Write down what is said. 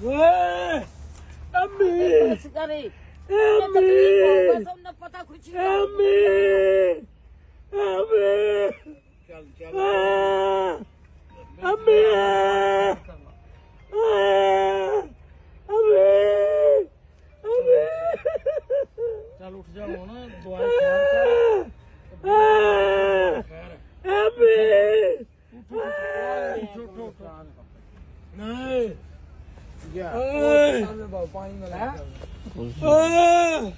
ਓਏ ਅੰਮੀ बस करे ये तकलीफ हो बस हमने पता कुछ नहीं ਅੰਮੀ ਅੰਮੀ ਚੱਲ ਚੱਲ ਅੰਮੀ ਚੱਲ ਉੱਠ ਜਾ ਹੁਣ ਦਵਾਈ ਖਾਣ ਕਰ ਖੈਰ ਅੰਮੀ ਉੱਠ ਉੱਠ ਨਹੀਂ ਗਿਆ ਓਏ ਪਾਣੀ ਮਿਲਾ ਓਏ